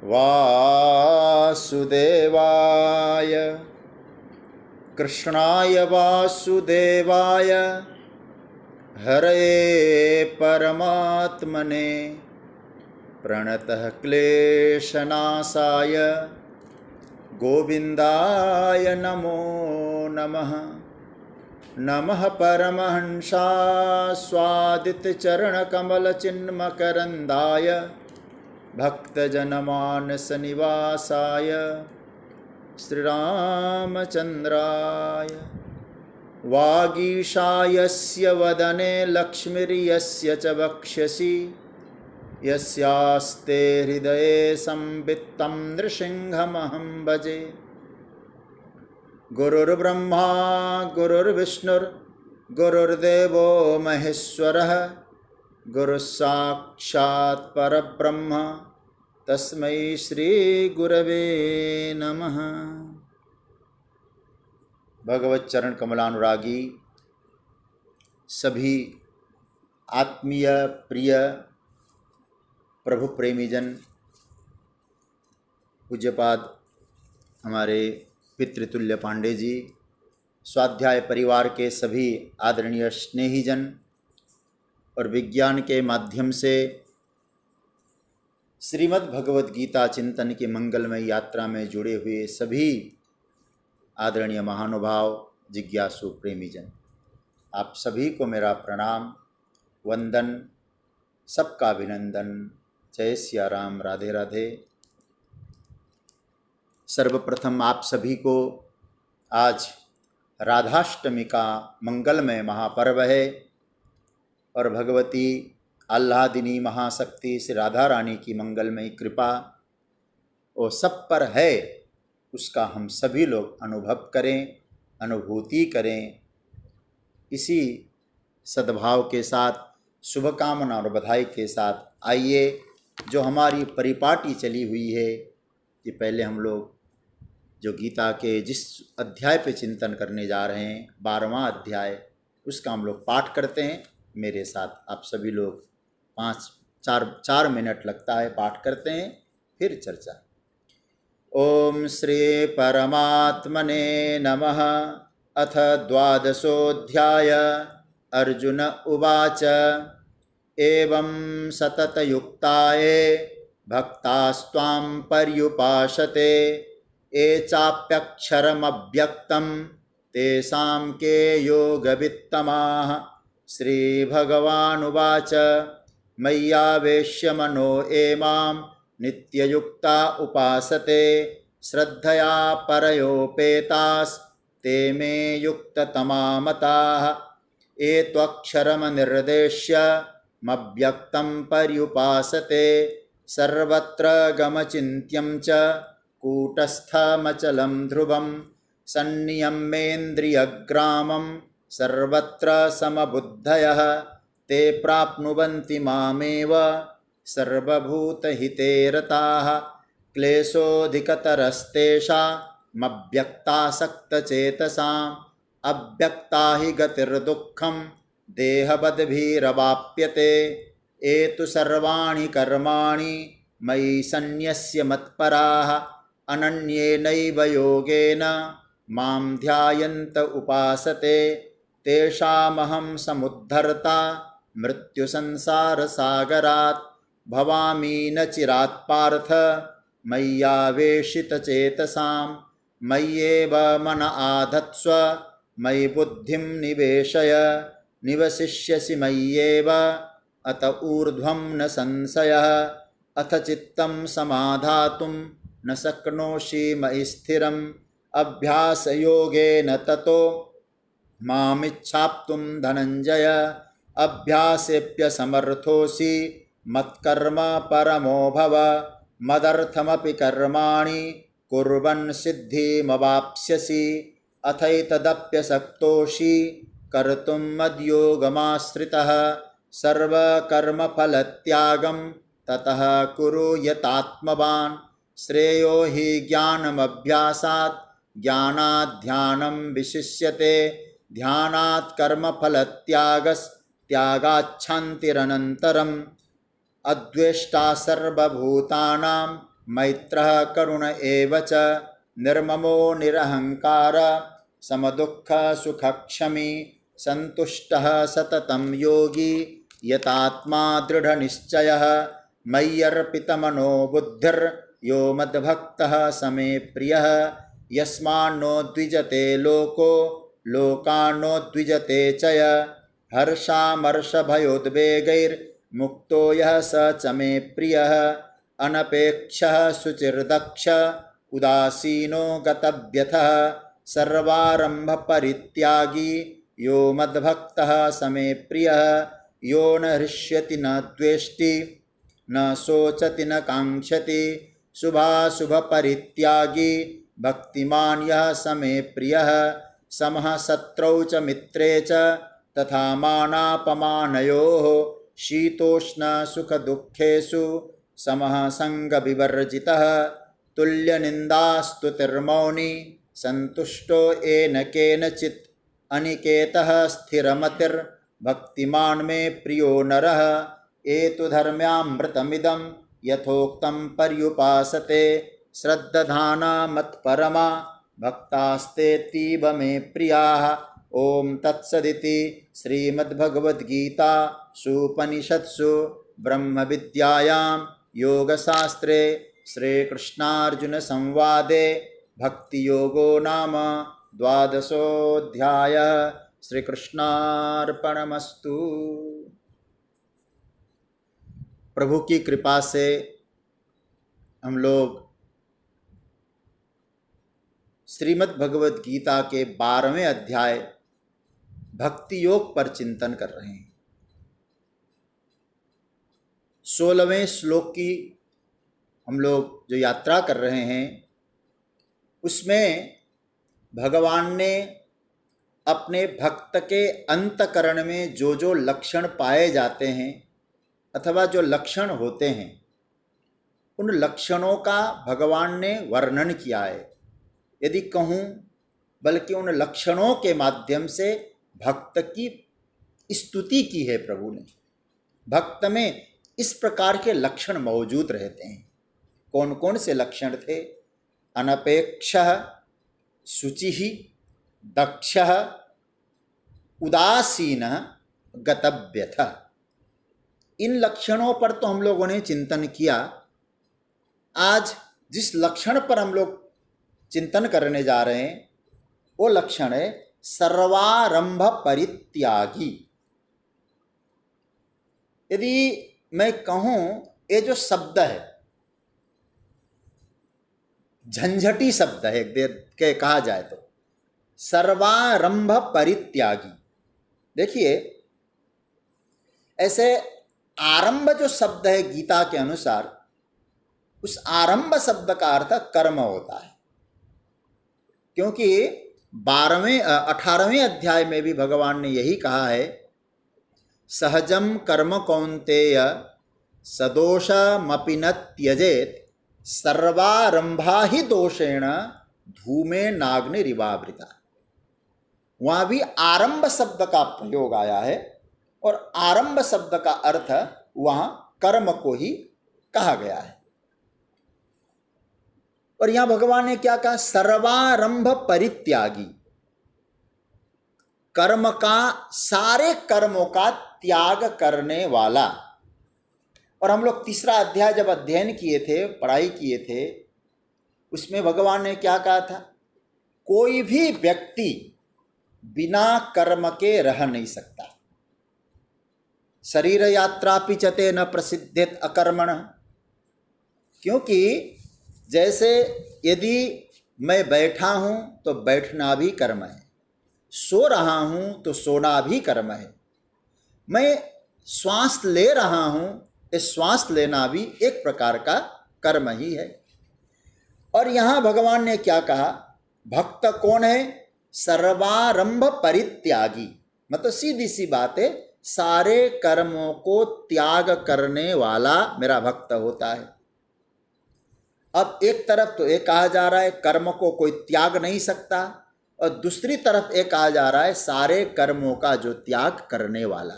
वासुदेवाय कृष्णाय वासुदेवाय हरये परमात्मने प्रणतः क्लेशनाशाय गोविन्दाय नमो नमः। नमः परमहंसास्वादितचरणकमलचिन्मकरन्दाय भक्तजनमानसनिवासाय श्रीरामचन्द्राय। वागीशायस्य वदने लक्ष्मीर्यस्य च वक्ष्यसि यस्यास्ते हृदये संवित्तं नृसिंहमहं भजे। गुरुर्ब्रह्मा गुरुर्विष्णुर्गुरुर्देवो महेश्वरः गुरुस्साक्षात् परब्रह्म तस्मै श्रीगुरवे नमः। भगवत चरण कमलानुरागी सभी आत्मीय प्रिय प्रभु प्रेमीजन, पूज्यपाद हमारे पितृतुल्य पांडे जी, स्वाध्याय परिवार के सभी आदरणीय स्नेहीजन और विज्ञान के माध्यम से श्रीमद् भगवद गीता चिंतन की मंगलमय यात्रा में जुड़े हुए सभी आदरणीय महानुभाव जिज्ञासु प्रेमीजन, आप सभी को मेरा प्रणाम वंदन, सबका अभिनंदन। जय सिया राम, राधे राधे। सर्वप्रथम आप सभी को आज राधाष्टमी का मंगलमय महापर्व है और भगवती आह्लादिनी महाशक्ति श्री राधा रानी की मंगलमयी कृपा वो सब पर है, उसका हम सभी लोग अनुभव करें, अनुभूति करें। इसी सद्भाव के साथ, शुभकामना और बधाई के साथ आइए जो हमारी परिपाटी चली हुई है कि पहले हम लोग जो गीता के जिस अध्याय पे चिंतन करने जा रहे हैं 12वां अध्याय, उसका हम लोग पाठ करते हैं। मेरे साथ आप सभी लोग 4 मिनट लगता है, पाठ करते हैं फिर चर्चा। ओम श्री परमात्मने नमः। अथ द्वादशोऽध्याय। अर्जुन उवाच एवं सततयुक्ताये भक्तास्त्वां पर्युपासते ये चाप्यक्षरमव्यक्तं तेषां के योगवित्तमाः। श्रीभगवानुवाच मय्यावेश्य मनो ये मां नित्ययुक्ता उपासते श्रद्धया परयोपेतास्ते मे युक्ततमा मताः। ये त्वक्षरमनिर्देश्य मव्यक्तं पर्युपासते सर्वत्र गमचिन्त्यं च कूटस्थमचलं ध्रुवं सन्नियम्येन्द्रियग्रामं सर्वत्र समबुद्धयः ते प्राप्नुवन्ति मामेव सर्वभूतहिते रताः। क्लेशोऽधिकतरस्तेषामव्यक्तासक्तचेतसाम् अव्यक्ता हि गतिर्दुःखं देहवद्भिरवाप्यते। ये तु सर्वाणि कर्माणि मयि सन्न्यस्य मत्पराः अनन्येनैव योगेन मां ध्यायन्त उपासते तेषामहं समुद्धर्ता मृत्युसंसारसागरात् भवामि न चिरात् पार्थ मय्यावेशितचेतसां। मय्येव मन आधत्स्व मयि बुद्धिं निवेशय निवसिष्यसि मय्येव अत ऊर्ध्वं न संशयः। अथ चित्तं समाधातुं न शक्नोषि मयि स्थिरम् अभ्यासयोगेन ततो मामिच्छाप्तुं धनञ्जय। अभ्यासेऽप्यसमर्थोऽसि मत्कर्म परमो भव मदर्थमपि कर्माणि कुर्वन् सिद्धिमवाप्स्यसि। अथैतदप्यशक्तोषि कर्तुं मद्योगमाश्रितः सर्वकर्मफलत्यागं ततः कुरु यतात्मवान्। श्रेयो हि ज्ञानमभ्यासात् ज्ञानात् ध्यानं विशिष्यते ध्यानात् कर्मफलत्यागाच्छान्तिरनन्तरम्। अद्वेष्टा सर्वभूतानां मैत्रः करुण एव च निर्ममो निरहंकार समदुःख सुखक्षमी संतुष्टः सततं योगी यतात्मा दृढ़निश्चयः मय्यर्पितमनो बुद्धिर्यो मद्भक्तः समे प्रियः यस्मान्नो द्विजते लोको लोकान्नो द्विजते च यः हर्षामर्षभयोद्वेगैर्मुक्तो यः स च मे प्रियः अनपेक्षः शुचिर्दक्ष उदासीनो गतव्यथः सर्वारम्भपरित्यागी यो मद्भक्तः समे प्रियः यो न हृष्यति न द्वेष्टि न शोचति न काङ्क्षति शुभाशुभपरित्यागी भक्तिमान् यः समे प्रियः समः शत्रौ च मित्रे च तथा मानापमानयोः शीतोष्णसुखदुःखेषु समः सङ्गविवर्जितः तुल्यनिन्दास्तुतिर्मौनी सन्तुष्टो येन केनचित् अनिकेतः स्थिरमतिर्भक्तिमान् मे प्रियो नरः एतु धर्म्यामृतमिदं यथोक्तं पर्युपासते श्रद्दधाना मत्परमा भक्तास्तेतीव मे प्रियाः। ओम तत्सदिति श्रीमद्भगवद्गीतासूपनिषत्सु ब्रह्म विद्यायां योगशास्त्रे श्रीकृष्णार्जुन संवादे भक्ति योगो नाम द्वादशोऽध्यायः। श्रीकृष्णार्पणमस्तु। प्रभु की कृपा से हम लोग श्रीमद् भगवद गीता के 12वें अध्याय भक्ति योग पर चिंतन कर रहे हैं। 16वें श्लोक की हम लोग जो यात्रा कर रहे हैं उसमें भगवान ने अपने भक्त के अंतकरण में जो जो लक्षण पाए जाते हैं अथवा जो लक्षण होते हैं उन लक्षणों का भगवान ने वर्णन किया है। यदि कहूँ बल्कि उन लक्षणों के माध्यम से भक्त की स्तुति की है प्रभु ने। भक्त में इस प्रकार के लक्षण मौजूद रहते हैं। कौन कौन से लक्षण थे? अनपेक्षः, शुचिः, दक्षः, उदासीनः, गतव्यथः। इन लक्षणों पर तो हम लोगों ने चिंतन किया। आज जिस लक्षण पर हम लोग चिंतन करने जा रहे हैं वो लक्षण है सर्वारंभ परित्यागी। यदि मैं कहूं ये जो शब्द है झंझटी शब्द है एक देर के कहा जाए तो सर्वारंभ परित्यागी। देखिए ऐसे आरंभ जो शब्द है गीता के अनुसार उस आरंभ शब्द का अर्थ कर्म होता है। क्योंकि 18वें अध्याय में भी भगवान ने यही कहा है सहजम कर्म कौन्तेय सदोषमपि न त्यजेत सर्वारंभा ही दोषेण धूमे नाग्निरिवावृता। वहाँ भी आरंभ शब्द का प्रयोग आया है और आरंभ शब्द का अर्थ वहाँ कर्म को ही कहा गया है। और यहां भगवान ने क्या कहा? सर्वारंभ परित्यागी। कर्म का, सारे कर्मों का त्याग करने वाला। और हम लोग तीसरा अध्याय जब अध्ययन किए थे, पढ़ाई किए थे, उसमें भगवान ने क्या कहा था? कोई भी व्यक्ति बिना कर्म के रह नहीं सकता। शरीर यात्रा पिचते न प्रसिद्धेत अकर्मण। क्योंकि जैसे यदि मैं बैठा हूँ तो बैठना भी कर्म है, सो रहा हूँ तो सोना भी कर्म है, मैं श्वास ले रहा हूँ ये श्वास लेना भी एक प्रकार का कर्म ही है। और यहाँ भगवान ने क्या कहा? भक्त कौन है? सर्वारंभ परित्यागी। मतलब सीधी सी बात है, सारे कर्मों को त्याग करने वाला मेरा भक्त होता है। अब एक तरफ तो ये कहा जा रहा है कर्म को कोई त्याग नहीं सकता, और दूसरी तरफ ये कहा जा रहा है सारे कर्मों का जो त्याग करने वाला।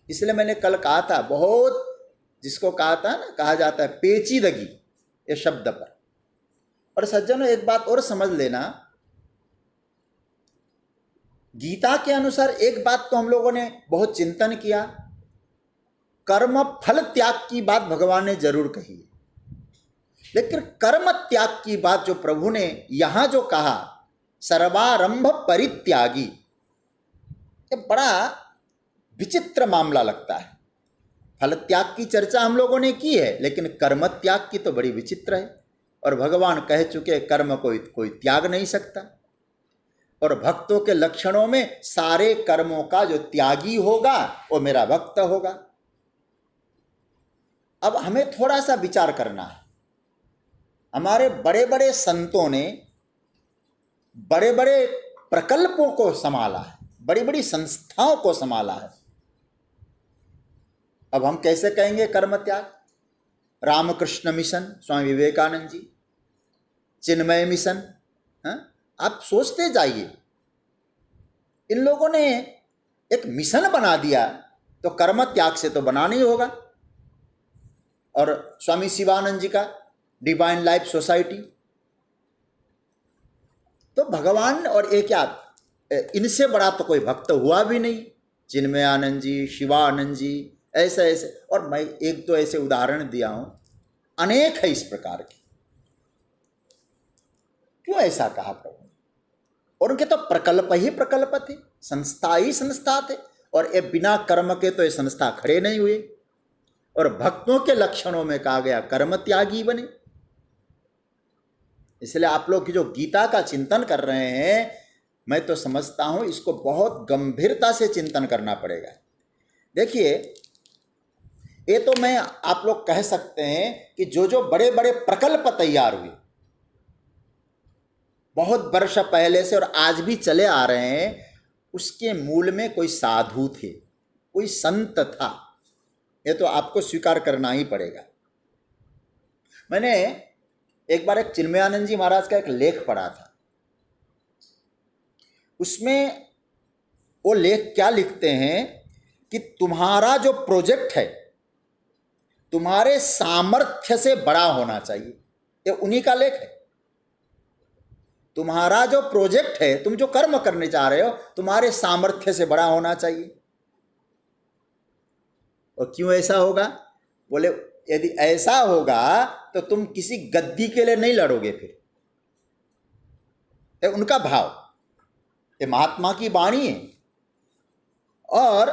इसलिए मैंने कल कहा था, बहुत जिसको कहा था ना, कहा जाता है पेचीदगी, ये शब्द पर। और सज्जनों, एक बात और समझ लेना, गीता के अनुसार एक बात तो हम लोगों ने बहुत चिंतन किया, कर्म फल त्याग की बात भगवान ने जरूर कही है, लेकिन कर्म त्याग की बात जो प्रभु ने यहां जो कहा, सर्वारंभ परित्यागी, ये बड़ा विचित्र मामला लगता है। फल त्याग की चर्चा हम लोगों ने की है, लेकिन कर्म त्याग की तो बड़ी विचित्र है। और भगवान कह चुके कर्म कोई त्याग नहीं सकता। और भक्तों के लक्षणों में सारे कर्मों का जो त्यागी होगा वो मेरा भक्त होगा। अब हमें थोड़ा सा विचार करना है। हमारे बड़े बड़े संतों ने बड़े बड़े प्रकल्पों को संभाला है, बड़ी बड़ी संस्थाओं को संभाला है। अब हम कैसे कहेंगे कर्म त्याग? रामकृष्ण मिशन, स्वामी विवेकानंद जी, चिन्मय मिशन, आप सोचते जाइए, इन लोगों ने एक मिशन बना दिया, तो कर्म त्याग से तो बना नहीं होगा। और स्वामी शिवानंद जी का डिवाइन लाइफ सोसाइटी, तो भगवान और एक क्या, इनसे बड़ा तो कोई भक्त हुआ भी नहीं। चिन्मय आनंद जी, शिवानंद जी, ऐसे ऐसे, और मैं एक तो ऐसे उदाहरण दिया हूं, अनेक है इस प्रकार के। क्यों ऐसा कहा प्रभु ने? और उनके तो प्रकल्प ही प्रकल्प थे, संस्था ही संस्था थे, और ये बिना कर्म के तो ये संस्था खड़े नहीं हुए। और भक्तों के लक्षणों में कहा गया कर्म त्यागी बने। इसलिए आप लोग की जो गीता का चिंतन कर रहे हैं, मैं तो समझता हूं इसको बहुत गंभीरता से चिंतन करना पड़ेगा। देखिए, ये तो मैं आप लोग कह सकते हैं कि जो जो बड़े बड़े प्रकल्प तैयार हुए बहुत वर्ष पहले से और आज भी चले आ रहे हैं, उसके मूल में कोई साधु थे, कोई संत था, ये तो आपको स्वीकार करना ही पड़ेगा। मैंने एक बार एक चिन्मयानंद जी महाराज का एक लेख पढ़ा था। उसमें वो लेख क्या लिखते हैं कि तुम्हारा जो प्रोजेक्ट है तुम्हारे सामर्थ्य से बड़ा होना चाहिए। ये उन्हीं का लेख है। तुम्हारा जो प्रोजेक्ट है, तुम जो कर्म करने जा रहे हो, तुम्हारे सामर्थ्य से बड़ा होना चाहिए। और क्यों ऐसा होगा? बोले यदि ऐसा होगा तो तुम किसी गद्दी के लिए नहीं लड़ोगे। फिर ये उनका भाव, ये महात्मा की वाणी है। और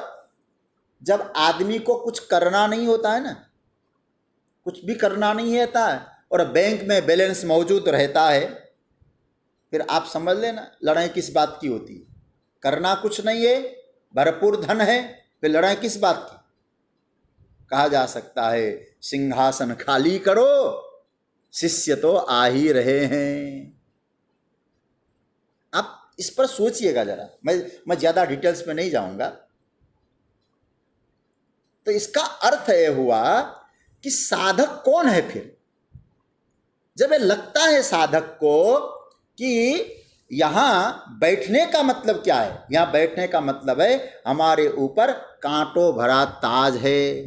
जब आदमी को कुछ करना नहीं होता है ना, कुछ भी करना नहीं रहता है, और बैंक में बैलेंस मौजूद रहता है, फिर आप समझ लेना लड़ाई किस बात की होती है। करना कुछ नहीं है, भरपूर धन है, फिर लड़ाई किस बात की? कहा जा सकता है सिंहासन खाली करो, शिष्य तो आ ही रहे हैं। आप इस पर सोचिएगा जरा, मैं ज्यादा डिटेल्स में नहीं जाऊंगा। तो इसका अर्थ यह हुआ कि साधक कौन है? फिर जब ये लगता है साधक को कि यहां बैठने का मतलब क्या है, यहां बैठने का मतलब है हमारे ऊपर कांटों भरा ताज है,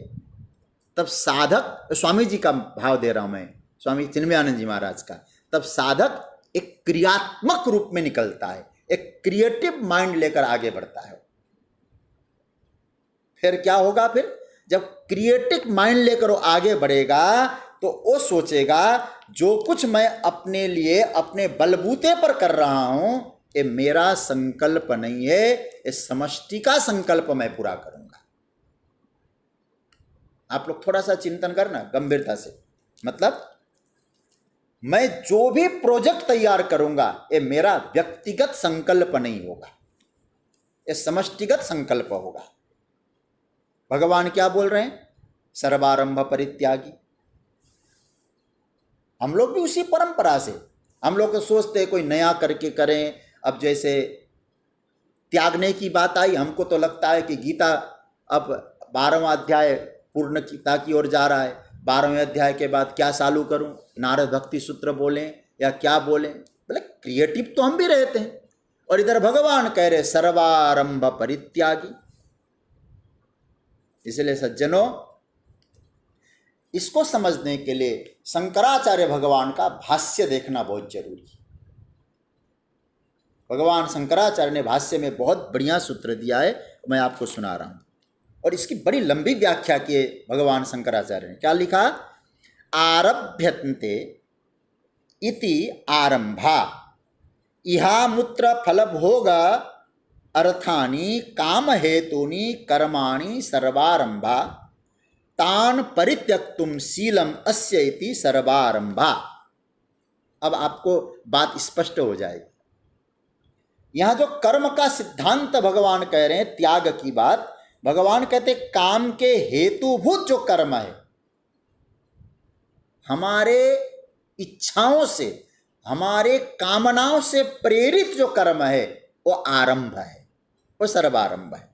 तब साधक, स्वामी जी का भाव दे रहा हूं मैं, स्वामी चिन्मयानंद जी महाराज का, तब साधक एक क्रियात्मक रूप में निकलता है, एक क्रिएटिव माइंड लेकर आगे बढ़ता है। फिर क्या होगा? फिर जब क्रिएटिव माइंड लेकर वो आगे बढ़ेगा तो वो सोचेगा जो कुछ मैं अपने लिए अपने बलबूते पर कर रहा हूं, ये मेरा संकल्प नहीं है, ये समष्टि का संकल्प मैं पूरा करूंगा। आप लोग थोड़ा सा चिंतन करना गंभीरता से। मतलब मैं जो भी प्रोजेक्ट तैयार करूंगा ये मेरा व्यक्तिगत संकल्प नहीं होगा, ये समष्टिगत संकल्प होगा। भगवान क्या बोल रहे हैं? सर्वारंभ परित्यागी। हम लोग भी उसी परंपरा से, हम लोग तो सोचते हैं कोई नया करके करें। अब जैसे त्यागने की बात आई, हमको तो लगता है कि गीता अब 12वां अध्याय पूर्णता की ओर जा रहा है, 12वें अध्याय के बाद क्या चालू करूं, नारद भक्ति सूत्र बोलें या क्या बोलें। बोले क्रिएटिव तो हम भी रहते हैं, और इधर भगवान कह रहे सर्वारंभ परित्यागी। इसलिए सज्जनों, इसको समझने के लिए शंकराचार्य भगवान का भाष्य देखना बहुत जरूरी है। भगवान शंकराचार्य ने भाष्य में बहुत बढ़िया सूत्र दिया है, मैं आपको सुना रहा हूँ। और इसकी बड़ी लंबी व्याख्या की है भगवान शंकराचार्य ने। क्या लिखा? आरभ्यन्ते इति आरंभा इहामुत्र फलभोग अर्थानि काम हेतूनि कर्माणि सर्वारंभा तान परित्यक्तुम शीलम अस्य इति सर्वारंभा। अब आपको बात स्पष्ट हो जाएगी। यहां जो कर्म का सिद्धांत भगवान कह रहे हैं, त्याग की बात, भगवान कहते काम के हेतुभूत जो कर्म है, हमारे इच्छाओं से, हमारे कामनाओं से प्रेरित जो कर्म है वो आरंभ है, वो सर्वारंभ है।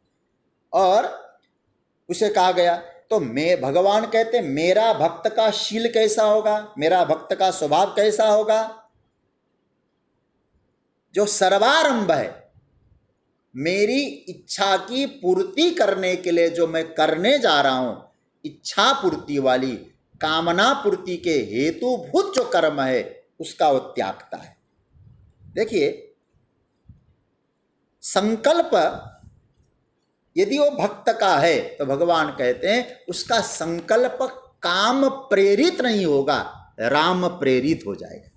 और उसे कहा गया तो मैं, भगवान कहते मेरा भक्त का शील कैसा होगा, मेरा भक्त का स्वभाव कैसा होगा? जो सर्वारंभ है, मेरी इच्छा की पूर्ति करने के लिए जो मैं करने जा रहा हूं, इच्छा पूर्ति वाली, कामना पूर्ति के हेतुभूत जो कर्म है उसका वो त्यागता है। देखिए, संकल्प यदि वो भक्त का है तो भगवान कहते हैं उसका संकल्प काम प्रेरित नहीं होगा, राम प्रेरित हो जाएगा।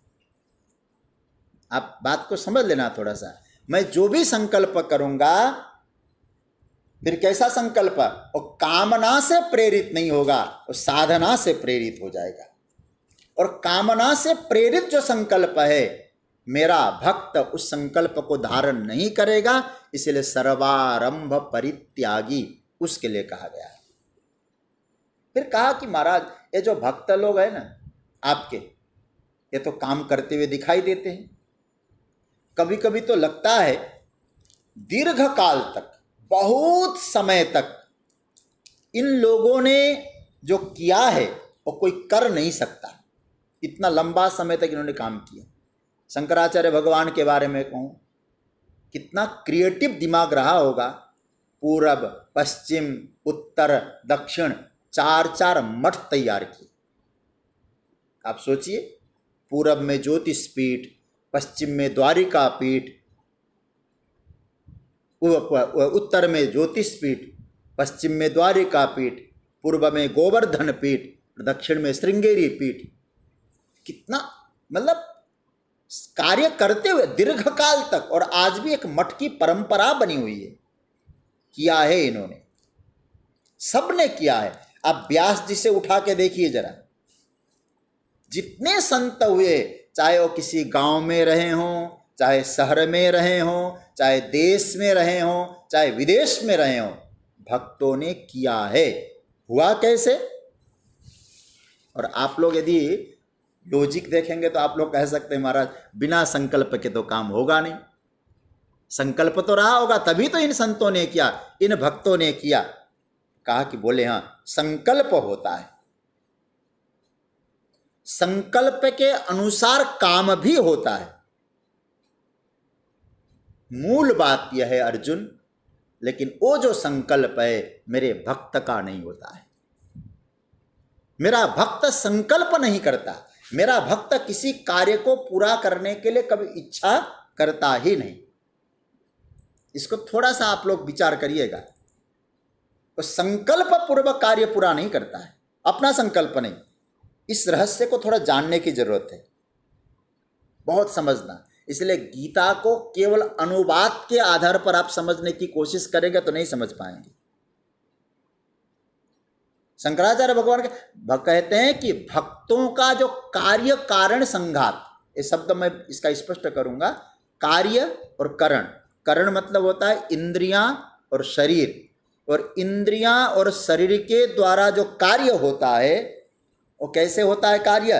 आप बात को समझ लेना थोड़ा सा। मैं जो भी संकल्प करूंगा, फिर कैसा संकल्प? वो कामना से प्रेरित नहीं होगा, वो साधना से प्रेरित हो जाएगा। और कामना से प्रेरित जो संकल्प है, मेरा भक्त उस संकल्प को धारण नहीं करेगा, इसलिए सर्वारंभ परित्यागी उसके लिए कहा गया है। फिर कहा कि महाराज ये जो भक्त लोग हैं ना आपके, ये तो काम करते हुए दिखाई देते हैं, कभी कभी तो लगता है दीर्घ काल तक, बहुत समय तक इन लोगों ने जो किया है वो कोई कर नहीं सकता। इतना लंबा समय तक इन्होंने काम किया। शंकराचार्य भगवान के बारे में कहूँ, कितना क्रिएटिव दिमाग रहा होगा। पूरब, पश्चिम, उत्तर, दक्षिण, 4 मठ तैयार किए। आप सोचिए, पूरब में ज्योतिष पीठ, पश्चिम में द्वारिका पीठ, उत्तर में ज्योतिष पीठ, पश्चिम में द्वारिका पीठ, पूर्व में गोवर्धन पीठ, दक्षिण में श्रृंगेरी पीठ। कितना मतलब कार्य करते हुए दीर्घकाल तक, और आज भी एक मठ की परंपरा बनी हुई है। किया है इन्होंने, सबने किया है। आप व्यास जी से उठा के देखिए जरा, जितने संत हुए, चाहे वो किसी गांव में रहे हों, चाहे शहर में रहे हों, चाहे देश में रहे हों, चाहे विदेश में रहे हों, भक्तों ने किया है। हुआ कैसे? और आप लोग यदि लॉजिक देखेंगे तो आप लोग कह सकते हैं महाराज बिना संकल्प के तो काम होगा नहीं। संकल्प तो रहा होगा, तभी तो इन संतों ने किया, इन भक्तों ने किया। कहा कि बोले हाँ, संकल्प होता है, संकल्प के अनुसार काम भी होता है। मूल बात यह है अर्जुन, लेकिन वो जो संकल्प है मेरे भक्त का नहीं होता है। मेरा भक्त संकल्प नहीं करता, मेरा भक्त किसी कार्य को पूरा करने के लिए कभी इच्छा करता ही नहीं। इसको थोड़ा सा आप लोग विचार करिएगा। तो संकल्प पूर्वक कार्य पूरा नहीं करता है, अपना संकल्प नहीं। इस रहस्य को थोड़ा जानने की जरूरत है, बहुत समझना। इसलिए गीता को केवल अनुवाद के आधार पर आप समझने की कोशिश करेंगे तो नहीं समझ पाएंगे। शंकराचार्य भगवान कहते हैं कि भक्तों का जो कार्य कारण संघात, ये शब्द मैं इसका स्पष्ट करूंगा। कार्य और करण, करण मतलब होता है इंद्रियां और शरीर, और इंद्रियां और शरीर के द्वारा जो कार्य होता है वो कैसे होता है कार्य?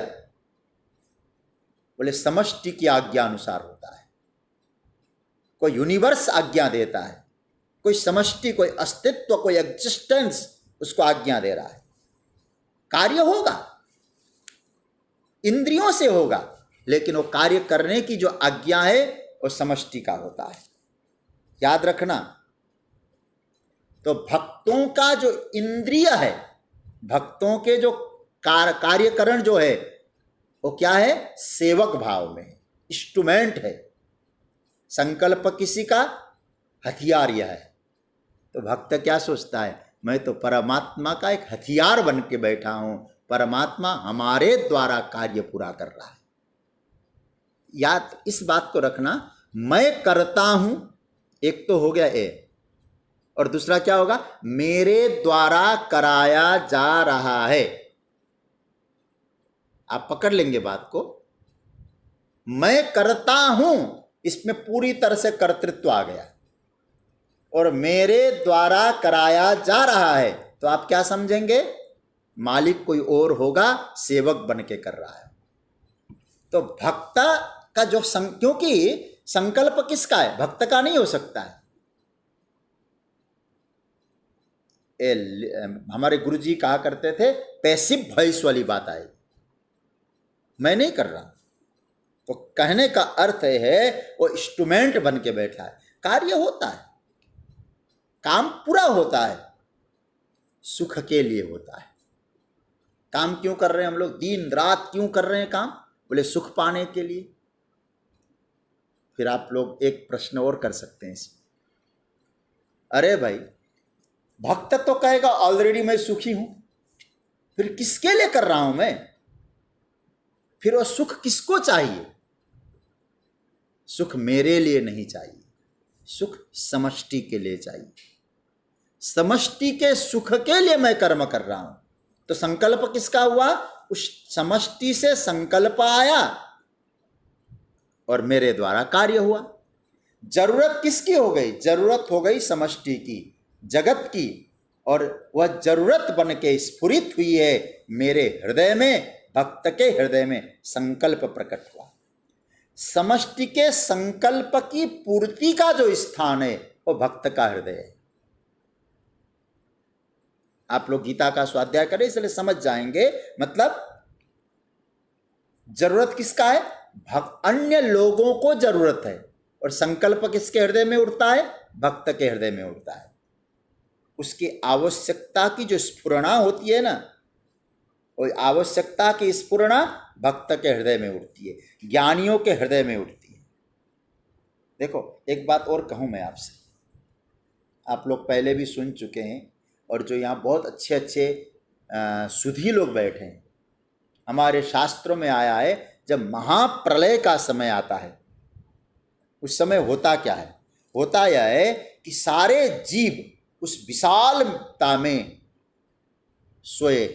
बोले समष्टि की आज्ञा अनुसार होता है। कोई यूनिवर्स आज्ञा देता है, कोई समष्टि, कोई अस्तित्व, कोई एग्जिस्टेंस उसको आज्ञा दे रहा है। कार्य होगा, इंद्रियों से होगा, लेकिन वो कार्य करने की जो आज्ञा है वो समष्टि का होता है। याद रखना। तो भक्तों का जो इंद्रिय है, भक्तों के जो कार्यकरण जो है वो क्या है? सेवक भाव में, इंस्ट्रूमेंट है। संकल्प किसी का, हथियार यह है। तो भक्त क्या सोचता है? मैं तो परमात्मा का एक हथियार बन के बैठा हूं, परमात्मा हमारे द्वारा कार्य पूरा कर रहा है। याद इस बात को रखना, मैं करता हूं एक तो हो गया ए, और दूसरा क्या होगा? मेरे द्वारा कराया जा रहा है। आप पकड़ लेंगे बात को। मैं करता हूं, इसमें पूरी तरह से कर्तृत्व आ गया, और मेरे द्वारा कराया जा रहा है, तो आप क्या समझेंगे? मालिक कोई और होगा, सेवक बन के कर रहा है। तो भक्त का जो क्योंकि संकल्प किसका है? भक्त का नहीं हो सकता है। हमारे गुरुजी कहा करते थे, पैसिव वॉइस वाली बात आएगी, मैं नहीं कर रहा। तो कहने का अर्थ है वो इंस्ट्रूमेंट बन के बैठा है। कार्य होता है, काम पूरा होता है, सुख के लिए होता है। काम क्यों कर रहे हैं हम लोग? दिन रात क्यों कर रहे हैं काम? बोले सुख पाने के लिए। फिर आप लोग एक प्रश्न और कर सकते हैं इसमें, अरे भाई भक्त तो कहेगा ऑलरेडी मैं सुखी हूं, फिर किसके लिए कर रहा हूं मैं? फिर वो सुख किसको चाहिए? सुख मेरे लिए नहीं चाहिए, सुख समष्टि के लिए चाहिए। समष्टि के सुख के लिए मैं कर्म कर रहा हूं। तो संकल्प किसका हुआ? उस समष्टि से संकल्प आया और मेरे द्वारा कार्य हुआ। जरूरत किसकी हो गई? जरूरत हो गई समष्टि की, जगत की, और वह जरूरत बन के स्फुरित हुई है मेरे हृदय में। भक्त के हृदय में संकल्प प्रकट हुआ। समष्टि के संकल्प की पूर्ति का जो स्थान है वो भक्त का हृदय है। आप लोग गीता का स्वाध्याय करें, इसलिए समझ जाएंगे। मतलब जरूरत किसका है? अन्य लोगों को जरूरत है, और संकल्प किसके हृदय में उठता है? भक्त के हृदय में उठता है। उसकी आवश्यकता की जो स्फुरणा होती है ना, वो आवश्यकता की स्फुरणा भक्त के हृदय में उठती है, ज्ञानियों के हृदय में उठती है। देखो एक बात और कहूं मैं आपसे, आप लोग पहले भी सुन चुके हैं, और जो यहाँ बहुत अच्छे अच्छे सुधी लोग बैठे हैं, हमारे शास्त्रों में आया है, जब महाप्रलय का समय आता है, उस समय होता क्या है? होता यह है कि सारे जीव उस विशालता में सोए,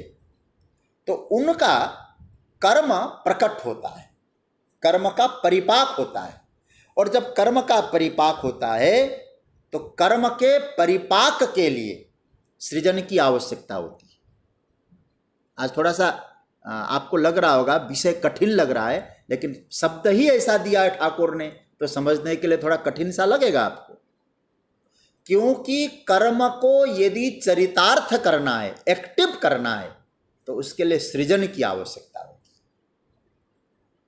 तो उनका कर्म प्रकट होता है, कर्म का परिपाक होता है। और जब कर्म का परिपाक होता है तो कर्म के परिपाक के लिए सृजन की आवश्यकता होती है। आज थोड़ा सा आपको लग रहा होगा विषय कठिन लग रहा है, लेकिन शब्द ही ऐसा दिया है ठाकुर ने, तो समझने के लिए थोड़ा कठिन सा लगेगा आपको। क्योंकि कर्म को यदि चरितार्थ करना है, एक्टिव करना है, तो उसके लिए सृजन की आवश्यकता होती है।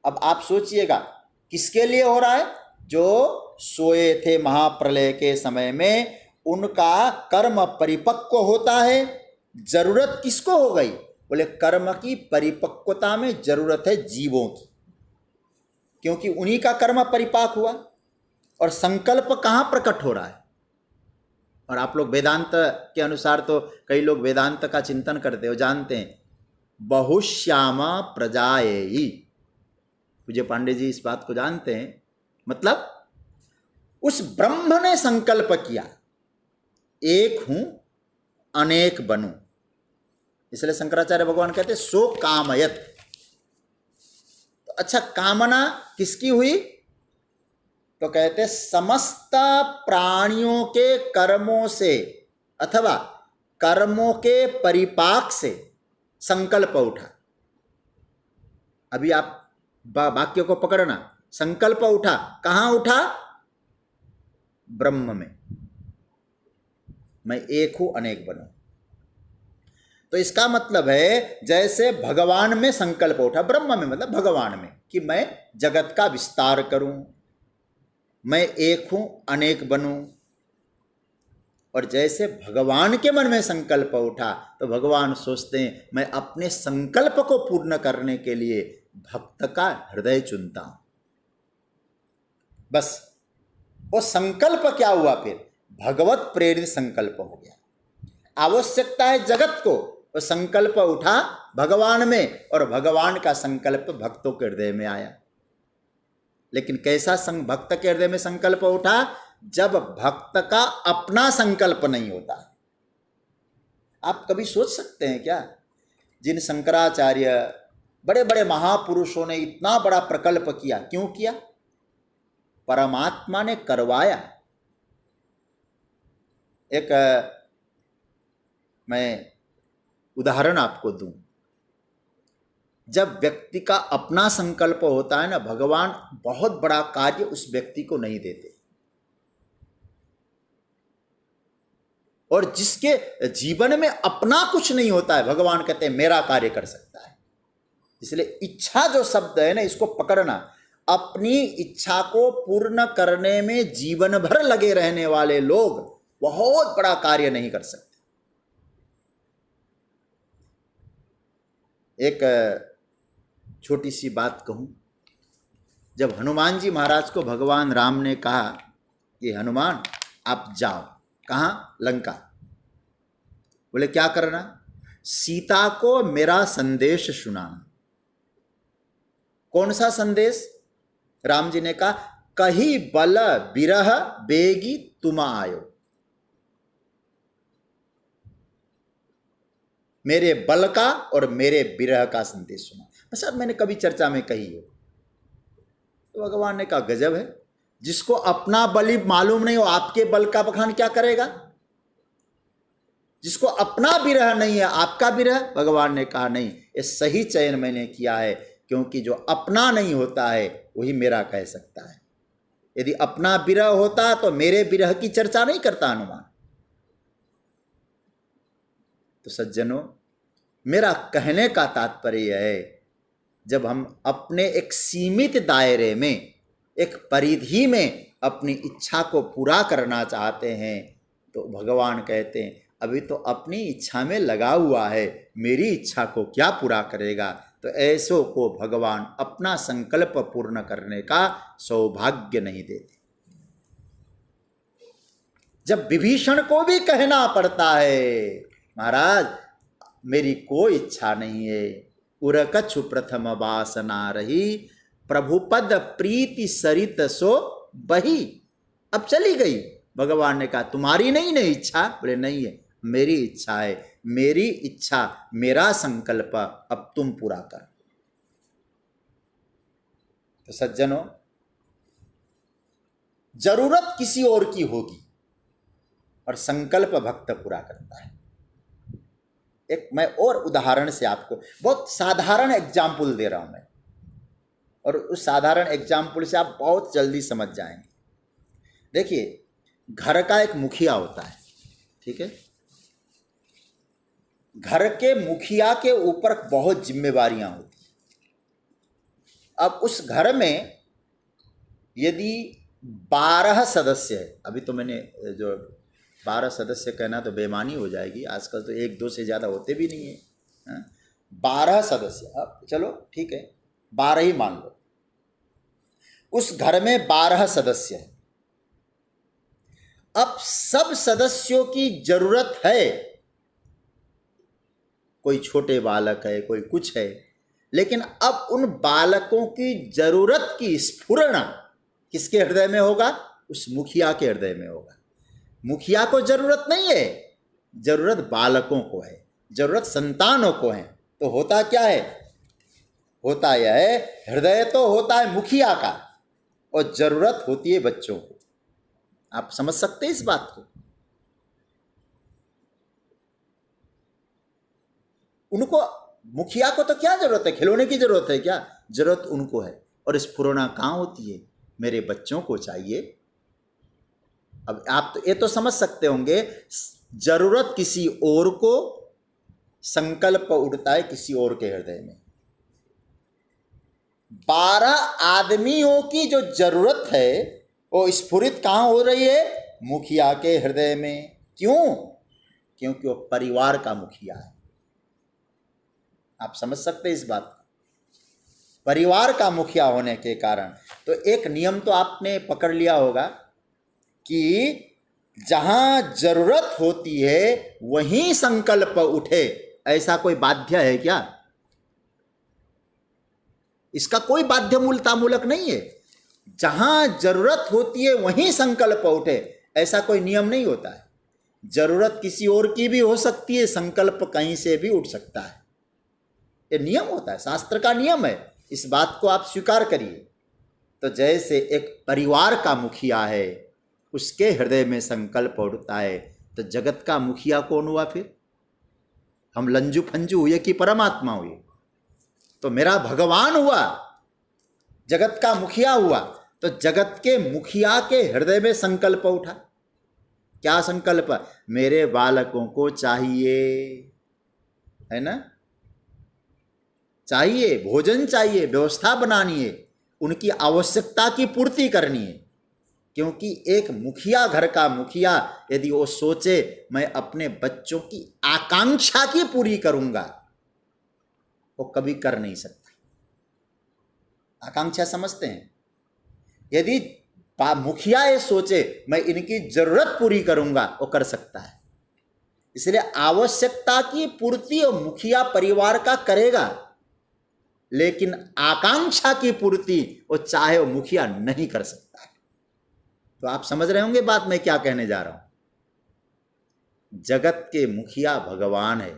अब आप सोचिएगा किसके लिए हो रहा है? जो सोए थे महाप्रलय के समय में, उनका कर्म परिपक्व होता है। जरूरत किसको हो गई? बोले कर्म की परिपक्वता में जरूरत है जीवों की, क्योंकि उन्हीं का कर्म परिपाक हुआ। और संकल्प कहाँ प्रकट हो रहा है? और आप लोग वेदांत के अनुसार तो कई लोग वेदांत का चिंतन करते हो, जानते हैं, बहुश्यामा प्रजाएहि। पूज्य पांडे जी इस बात को जानते हैं। मतलब उस ब्रह्म ने संकल्प किया, एक हूं अनेक बनूं। इसलिए शंकराचार्य भगवान कहते हैं सो कामयत। तो अच्छा, कामना किसकी हुई? तो कहते समस्त प्राणियों के कर्मों से अथवा कर्मों के परिपाक से संकल्प उठा। अभी आप वाक्य को पकड़ना, संकल्प उठा, कहां उठा? ब्रह्म में, मैं एक हूं अनेक बनूं। तो इसका मतलब है जैसे भगवान में संकल्प उठा, ब्रह्म में मतलब भगवान में, कि मैं जगत का विस्तार करूं, मैं एक हूं अनेक बनूं। और जैसे भगवान के मन में संकल्प उठा तो भगवान सोचते हैं मैं अपने संकल्प को पूर्ण करने के लिए भक्त का हृदय चुनता हूं। बस वो संकल्प क्या हुआ, फिर भगवत प्रेरित संकल्प हो गया। आवश्यकता है जगत को, वो संकल्प उठा भगवान में और भगवान का संकल्प भक्तों के हृदय में आया। लेकिन कैसा भक्त के हृदय में संकल्प उठा? जब भक्त का अपना संकल्प नहीं होता। आप कभी सोच सकते हैं क्या, जिन शंकराचार्य बड़े बड़े महापुरुषों ने इतना बड़ा प्रकल्प किया, क्यों किया? परमात्मा ने करवाया। एक मैं उदाहरण आपको दूं, जब व्यक्ति का अपना संकल्प होता है ना, भगवान बहुत बड़ा कार्य उस व्यक्ति को नहीं देते। और जिसके जीवन में अपना कुछ नहीं होता है, भगवान कहते हैं मेरा कार्य कर सकता है। इसलिए इच्छा जो शब्द है ना, इसको पकड़ना। अपनी इच्छा को पूर्ण करने में जीवन भर लगे रहने वाले लोग बहुत बड़ा कार्य नहीं कर सकते। एक छोटी सी बात कहूं, जब हनुमान जी महाराज को भगवान राम ने कहा कि हनुमान आप जाओ, कहाँ? लंका। बोले क्या करना? सीता को मेरा संदेश सुनाना। कौन सा संदेश? राम जी ने कहा कही बल बिरह बेगी तुम आयो। मेरे बल का और मेरे विरह का संदेश सुना। शायद मैंने कभी चर्चा में कही हो। तो भगवान ने कहा गजब है, जिसको अपना बल मालूम नहीं हो आपके बल का बखान क्या करेगा? जिसको अपना विरह नहीं है आपका विरह। भगवान ने कहा नहीं, ये सही चयन मैंने किया है, क्योंकि जो अपना नहीं होता है वही मेरा कह सकता है। यदि अपना विरह होता तो मेरे विरह की चर्चा नहीं करता हनुमान। तो सज्जनों, मेरा कहने का तात्पर्य है, जब हम अपने एक सीमित दायरे में, एक परिधि में अपनी इच्छा को पूरा करना चाहते हैं, तो भगवान कहते हैं अभी तो अपनी इच्छा में लगा हुआ है, मेरी इच्छा को क्या पूरा करेगा? तो ऐसों को भगवान अपना संकल्प पूर्ण करने का सौभाग्य नहीं देते। जब विभीषण को भी कहना पड़ता है महाराज मेरी कोई इच्छा नहीं है, उरकछु प्रथम वासना रही, प्रभुपद प्रीति सरित सो बही। अब चली गई। भगवान ने कहा तुम्हारी नहीं ना इच्छा? बोले नहीं है, मेरी इच्छा है, मेरी इच्छा मेरा संकल्प, अब तुम पूरा कर। तो सज्जनों, जरूरत किसी और की होगी और संकल्प भक्त पूरा करता है। एक मैं और उदाहरण से आपको बहुत साधारण एग्जाम्पल दे रहा हूं मैं, और उस साधारण एग्जाम्पल से आप बहुत जल्दी समझ जाएंगे। देखिए, घर का एक मुखिया होता है, ठीक है? घर के मुखिया के ऊपर बहुत जिम्मेवारियां होती हैं। अब उस घर में यदि 12 सदस्य है, अभी तो मैंने जो 12 सदस्य कहना तो बेईमानी हो जाएगी, आजकल तो 1-2 से ज़्यादा होते भी नहीं है। 12 सदस्य, अब चलो ठीक है 12 ही मान लो। उस घर में 12 सदस्य हैं। अब सब सदस्यों की जरूरत है, कोई छोटे बालक है, कोई कुछ है, लेकिन अब उन बालकों की जरूरत की स्फुरण किसके हृदय में होगा? उस मुखिया के हृदय में होगा। मुखिया को जरूरत नहीं है, जरूरत बालकों को है, जरूरत संतानों को है। तो होता क्या है? होता यह है, हृदय तो होता है मुखिया का और जरूरत होती है बच्चों को। आप समझ सकते हैं इस बात को? उनको, मुखिया को तो क्या जरूरत है? खिलौने की जरूरत है क्या? जरूरत उनको है। और स्फुरना कहाँ होती है? मेरे बच्चों को चाहिए। अब आप तो ये तो समझ सकते होंगे, जरूरत किसी और को, संकल्प उठता है किसी और के हृदय में। 12 आदमियों की जो जरूरत है वो स्फुरित कहाँ हो रही है? मुखिया के हृदय में। क्यों? क्योंकि वो परिवार का मुखिया है। आप समझ सकते हैं इस बात को? परिवार का मुखिया होने के कारण तो एक नियम तो आपने पकड़ लिया होगा कि जहां जरूरत होती है वहीं संकल्प उठे। ऐसा कोई बाध्य है क्या? इसका कोई बाध्यमूलतामूलक नहीं है। जहां जरूरत होती है वहीं संकल्प उठे, ऐसा कोई नियम नहीं होता है। जरूरत किसी और की भी हो सकती है, संकल्प कहीं से भी उठ सकता है। ये नियम होता है, शास्त्र का नियम है। इस बात को आप स्वीकार करिए। तो जैसे एक परिवार का मुखिया है, उसके हृदय में संकल्प उठता है, तो जगत का मुखिया कौन हुआ फिर? हम लंजू फंजू हुए कि परमात्मा हुए? तो मेरा भगवान हुआ, जगत का मुखिया हुआ। तो जगत के मुखिया के हृदय में संकल्प उठा। क्या संकल्प? मेरे बालकों को चाहिए, है ना, चाहिए, भोजन चाहिए, व्यवस्था बनानी है, उनकी आवश्यकता की पूर्ति करनी है। क्योंकि एक मुखिया, घर का मुखिया, यदि वो सोचे मैं अपने बच्चों की आकांक्षा की पूरी करूंगा, वो कभी कर नहीं सकता। आकांक्षा समझते हैं? यदि मुखिया ये सोचे मैं इनकी जरूरत पूरी करूंगा, वो कर सकता है। इसलिए आवश्यकता की पूर्ति वो मुखिया परिवार का करेगा, लेकिन आकांक्षा की पूर्ति वो चाहे वो मुखिया नहीं कर सकता है। तो आप समझ रहे होंगे बात मैं क्या कहने जा रहा हूं। जगत के मुखिया भगवान है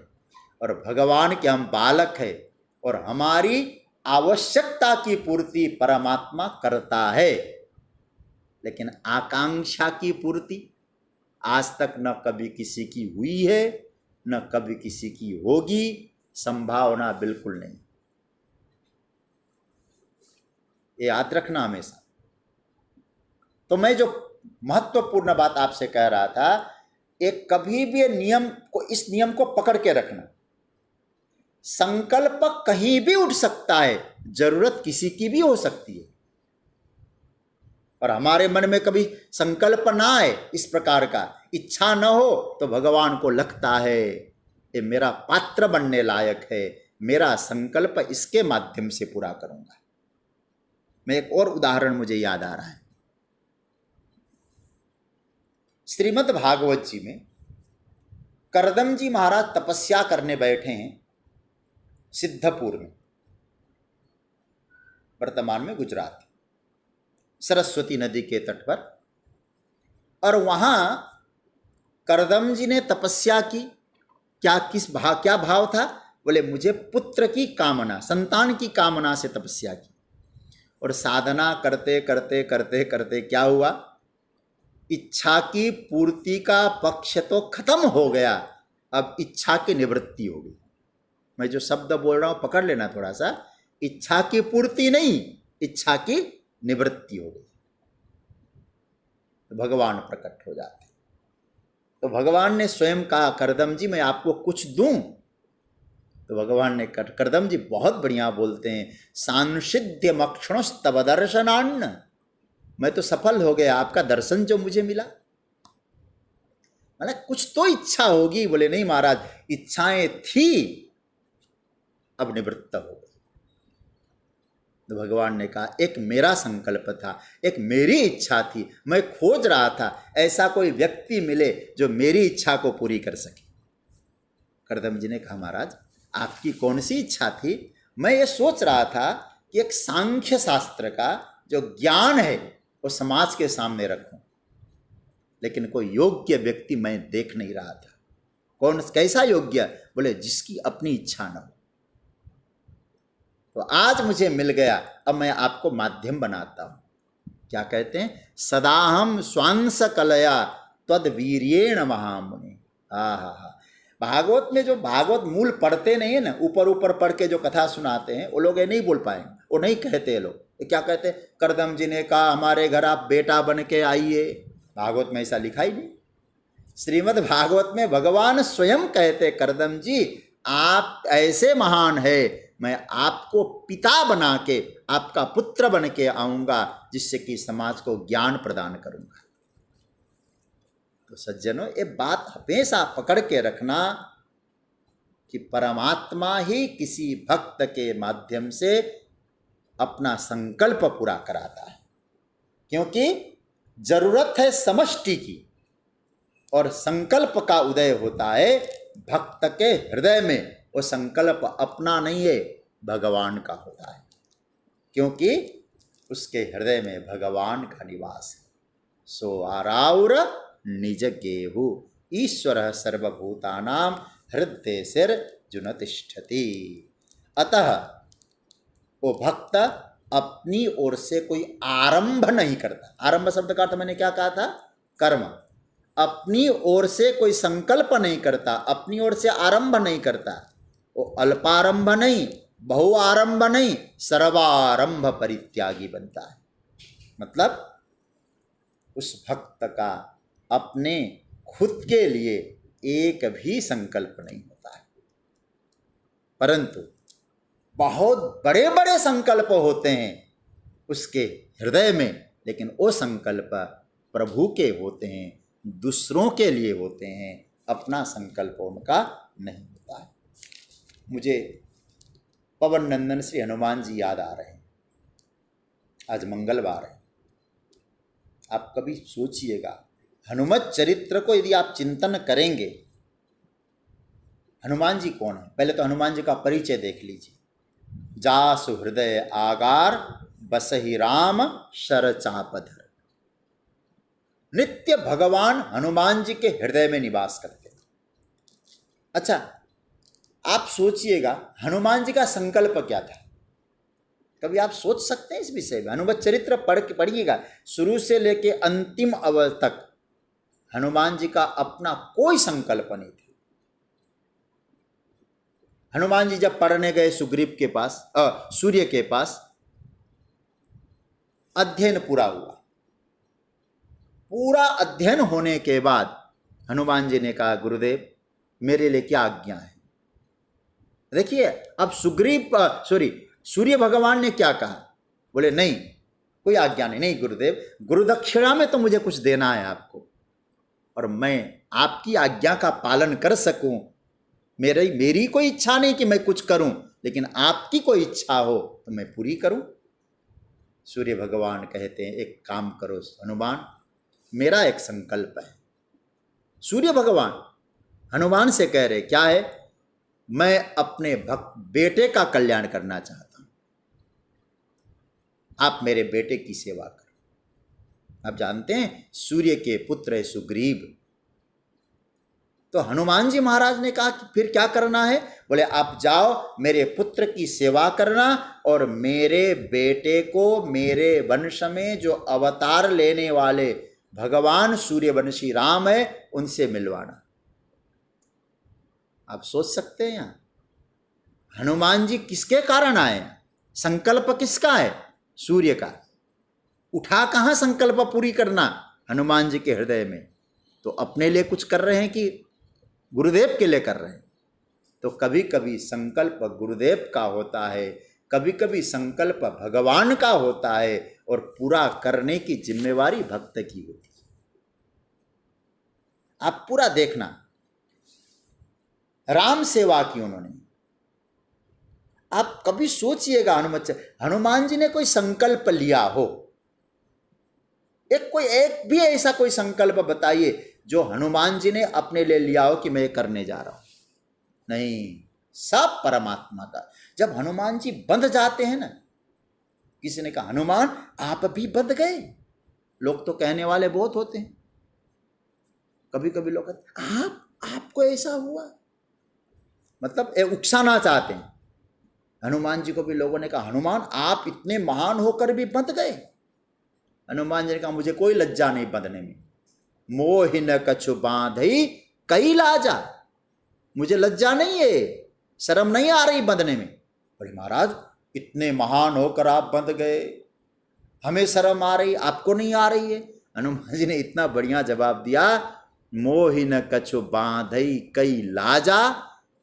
और भगवान के हम बालक है, और हमारी आवश्यकता की पूर्ति परमात्मा करता है, लेकिन आकांक्षा की पूर्ति आज तक न कभी किसी की हुई है, न कभी किसी की होगी, संभावना बिल्कुल नहीं। ये याद रखना हमेशा। तो मैं जो महत्वपूर्ण बात आपसे कह रहा था, एक कभी भी नियम को, इस नियम को पकड़ के रखना। संकल्प कहीं भी उठ सकता है, जरूरत किसी की भी हो सकती है। और हमारे मन में कभी संकल्प ना आए, इस प्रकार का इच्छा न हो, तो भगवान को लगता है ये मेरा पात्र बनने लायक है, मेरा संकल्प इसके माध्यम से पूरा करूंगा। मैं एक और उदाहरण मुझे याद आ रहा है। श्रीमद् भागवत जी में करदम जी महाराज तपस्या करने बैठे हैं सिद्धपुर में, वर्तमान में गुजरात, सरस्वती नदी के तट पर। और वहां करदम जी ने तपस्या की। क्या भाव था? बोले मुझे पुत्र की कामना, संतान की कामना से तपस्या की। और साधना करते करते करते करते क्या हुआ? इच्छा की पूर्ति का पक्ष तो खत्म हो गया, अब इच्छा की निवृत्ति हो गई। मैं जो शब्द बोल रहा हूं पकड़ लेना थोड़ा सा। इच्छा की पूर्ति नहीं, इच्छा की निवृत्ति हो गई। तो भगवान प्रकट हो जाते। तो भगवान ने स्वयं कहा, करदम जी मैं आपको कुछ दूं? तो भगवान ने कहा, करदम जी बहुत बढ़िया बोलते हैं, सांसिध्य मक्षणस्तव दर्शनान्न, मैं तो सफल हो गया, आपका दर्शन जो मुझे मिला। मतलब कुछ तो इच्छा होगी। बोले नहीं महाराज, इच्छाएं थी, अब निवृत्त हो गई। तो भगवान ने कहा, एक मेरा संकल्प था, एक मेरी इच्छा थी, मैं खोज रहा था ऐसा कोई व्यक्ति मिले जो मेरी इच्छा को पूरी कर सके। करदम जी ने कहा, महाराज आपकी कौन सी इच्छा थी? मैं ये सोच रहा था कि एक सांख्य शास्त्र का जो ज्ञान है वो समाज के सामने रखूं, लेकिन कोई योग्य व्यक्ति मैं देख नहीं रहा था। कौन, कैसा योग्य? बोले जिसकी अपनी इच्छा न हो। तो आज मुझे मिल गया, अब मैं आपको माध्यम बनाता हूं। क्या कहते हैं? सदाहम स्वांस कलया तद वीर्येण महामुनि। हा। भागवत में जो भागवत मूल पढ़ते नहीं है ना, ऊपर ऊपर पढ़ के जो कथा सुनाते हैं, वो लोग ये नहीं बोल पाएंगे, वो नहीं कहते ये लोग। क्या कहते हैं? करदम जी ने कहा हमारे घर आप बेटा बन के आइए। भागवत में ऐसा लिखा ही नहीं। श्रीमद् भागवत में भगवान स्वयं कहते, करदम जी आप ऐसे महान है, मैं आपको पिता बना के, आपका पुत्र बन के आऊंगा, जिससे कि समाज को ज्ञान प्रदान करूंगा। तो सज्जनों, ये बात हमेशा पकड़ के रखना कि परमात्मा ही किसी भक्त के माध्यम से अपना संकल्प पूरा कराता है, क्योंकि जरूरत है समष्टि की और संकल्प का उदय होता है भक्त के हृदय में। वो संकल्प अपना नहीं है, भगवान का होता है, क्योंकि उसके हृदय में भगवान का निवास है। सो आराउर निज गेहु ईश्वर सर्वभूतानां हृदय सिर जुन तिष्ठति। अतः वो भक्त अपनी ओर से कोई आरंभ नहीं करता। आरंभ शब्द का अर्थ मैंने क्या कहा था? कर्म। अपनी ओर से कोई संकल्प नहीं करता, अपनी ओर से आरंभ नहीं करता। वो अल्पारंभ नहीं, बहुआरंभ नहीं, सर्वारंभ परित्यागी बनता है। मतलब उस भक्त का अपने खुद के लिए एक भी संकल्प नहीं होता है, परंतु बहुत बड़े बड़े संकल्प होते हैं उसके हृदय में, लेकिन वो संकल्प प्रभु के होते हैं, दूसरों के लिए होते हैं, अपना संकल्प उनका नहीं होता है। मुझे पवन नंदन श्री हनुमान जी याद आ रहे हैं। आज मंगलवार है। आप कभी सोचिएगा, हनुमत चरित्र को यदि आप चिंतन करेंगे, हनुमान जी कौन है? पहले तो हनुमान जी का परिचय देख लीजिए। जासु हृदय आगार बसहि राम शर चापधर। नित्य भगवान हनुमान जी के हृदय में निवास करते हैं। अच्छा, आप सोचिएगा हनुमान जी का संकल्प क्या था? कभी आप सोच सकते हैं इस विषय में? हनुमत चरित्र पढ़िएगा, शुरू से लेके अंतिम अवधि तक हनुमान जी का अपना कोई संकल्प नहीं था। हनुमान जी जब पढ़ने गए सुग्रीव के पास, सूर्य के पास, अध्ययन पूरा हुआ। पूरा अध्ययन होने के बाद हनुमान जी ने कहा, गुरुदेव मेरे लिए क्या आज्ञा है? देखिए, अब सूर्य भगवान ने क्या कहा? बोले नहीं, कोई आज्ञा नहीं। नहीं गुरुदेव, गुरुदक्षिणा में तो मुझे कुछ देना है आपको, और मैं आपकी आज्ञा का पालन कर सकूं, मेरी कोई इच्छा नहीं कि मैं कुछ करूं, लेकिन आपकी कोई इच्छा हो तो मैं पूरी करूं। सूर्य भगवान कहते हैं, एक काम करो हनुमान, मेरा एक संकल्प है। सूर्य भगवान हनुमान से कह रहे, क्या है? मैं अपने बेटे का कल्याण करना चाहता हूं, आप मेरे बेटे की सेवा करो। आप जानते हैं सूर्य के पुत्र है सुग्रीव। तो हनुमान जी महाराज ने कहा कि फिर क्या करना है? बोले आप जाओ, मेरे पुत्र की सेवा करना और मेरे बेटे को मेरे वंश में जो अवतार लेने वाले भगवान सूर्यवंशी राम है उनसे मिलवाना। आप सोच सकते हैं यहाँ हनुमान जी किसके कारण आए? संकल्प किसका है? सूर्य का। उठा कहाँ संकल्प पूरी करना? हनुमान जी के हृदय में। तो अपने लिए कुछ कर रहे हैं कि गुरुदेव के लिए कर रहे हैं? तो कभी कभी संकल्प गुरुदेव का होता है, कभी कभी संकल्प भगवान का होता है, और पूरा करने की जिम्मेवारी भक्त की होती है। आप पूरा देखना, राम सेवा की उन्होंने। आप कभी सोचिएगा, हनुमान जी ने कोई संकल्प लिया हो, एक भी ऐसा कोई संकल्प बताइए जो हनुमान जी ने अपने लिए लिया हो कि मैं ये करने जा रहा हूं। नहीं, सब परमात्मा का। जब हनुमान जी बंध जाते हैं ना, किसी ने कहा हनुमान आप भी बंध गए। लोग तो कहने वाले बहुत होते हैं। कभी कभी लोग कहते आपको ऐसा हुआ, मतलब उकसाना चाहते हैं। हनुमान जी को भी लोगों ने कहा हनुमान आप इतने महान होकर भी बंध गए। हनुमान जी ने कहा मुझे कोई लज्जा नहीं बंधने में। मोहिन कछु बांधई कई लाजा, मुझे लज्जा नहीं है, शर्म नहीं आ रही बंधने में। बोले महाराज इतने महान होकर आप बंध गए, हमें शर्म आ रही, आपको नहीं आ रही है। हनुमान जी ने इतना बढ़िया जवाब दिया, मोहिन कछु बांधई कई लाजा,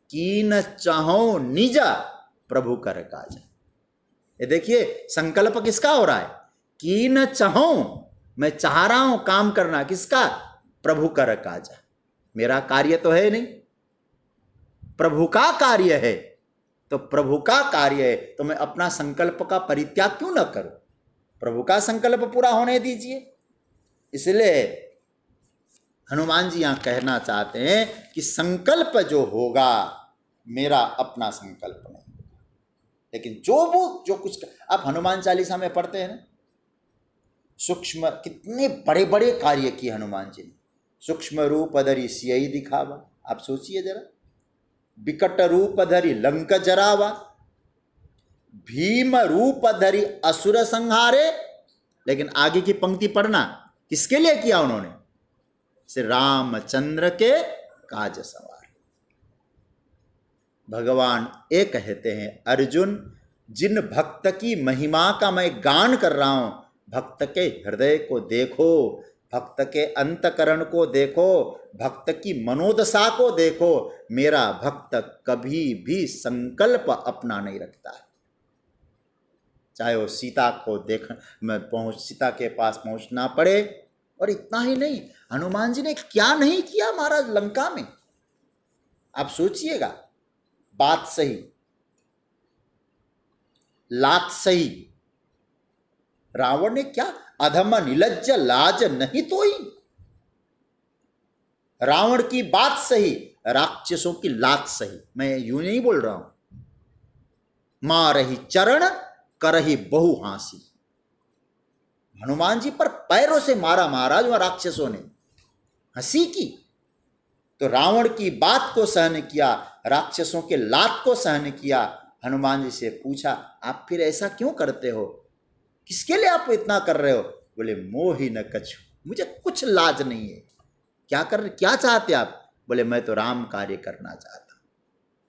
कीन चाहो निजा प्रभु कर काजा। ये देखिए संकल्प किसका हो रहा है? कीन चाहो, मैं चाह रहा हूं काम करना, किसका? प्रभु कर काजा, मेरा कार्य तो है नहीं, प्रभु का कार्य है। तो प्रभु का कार्य है तो मैं अपना संकल्प का परित्याग क्यों न करूं? प्रभु का संकल्प पूरा होने दीजिए। इसलिए हनुमान जी यहां कहना चाहते हैं कि संकल्प जो होगा मेरा अपना संकल्प नहीं होगा, लेकिन जो कुछ आप हनुमान चालीसा में पढ़ते हैं ना, सूक्ष्म कितने बड़े बड़े कार्य किए हनुमान जी ने। सूक्ष्म रूप धरि सियहि दिखावा, आप सोचिए जरा, विकट रूप धरि लंक जरावा, भीम रूप धरि असुर संहारे। लेकिन आगे की पंक्ति पढ़ना, किसके लिए किया उन्होंने? श्री रामचंद्र के काज सवार। भगवान ये कहते हैं, अर्जुन जिन भक्त की महिमा का मैं गान कर रहा हूं, भक्त के हृदय को देखो, भक्त के अंतकरण को देखो, भक्त की मनोदशा को देखो। मेरा भक्त कभी भी संकल्प अपना नहीं रखता है, चाहे वो सीता को सीता के पास पहुंचना पड़े। और इतना ही नहीं, हनुमान जी ने क्या नहीं किया महाराज लंका में, आप सोचिएगा। बात सही, लात सही, रावण ने क्या, अधम निलज्ज लाज नहीं तो ही। रावण की बात सही, राक्षसों की लात सही। मैं यूं नहीं बोल रहा हूं। मारहि चरण करहि बहु हांसी, हनुमान जी पर पैरों से मारा महाराज वहां राक्षसों ने, हंसी की। तो रावण की बात को सहन किया, राक्षसों के लात को सहन किया। हनुमान जी से पूछा, आप फिर ऐसा क्यों करते हो, किसके लिए आप इतना कर रहे हो? बोले, मोहि न कछु, मुझे कुछ लाज नहीं है। क्या चाहते आप? बोले, मैं तो राम कार्य करना चाहता हूं,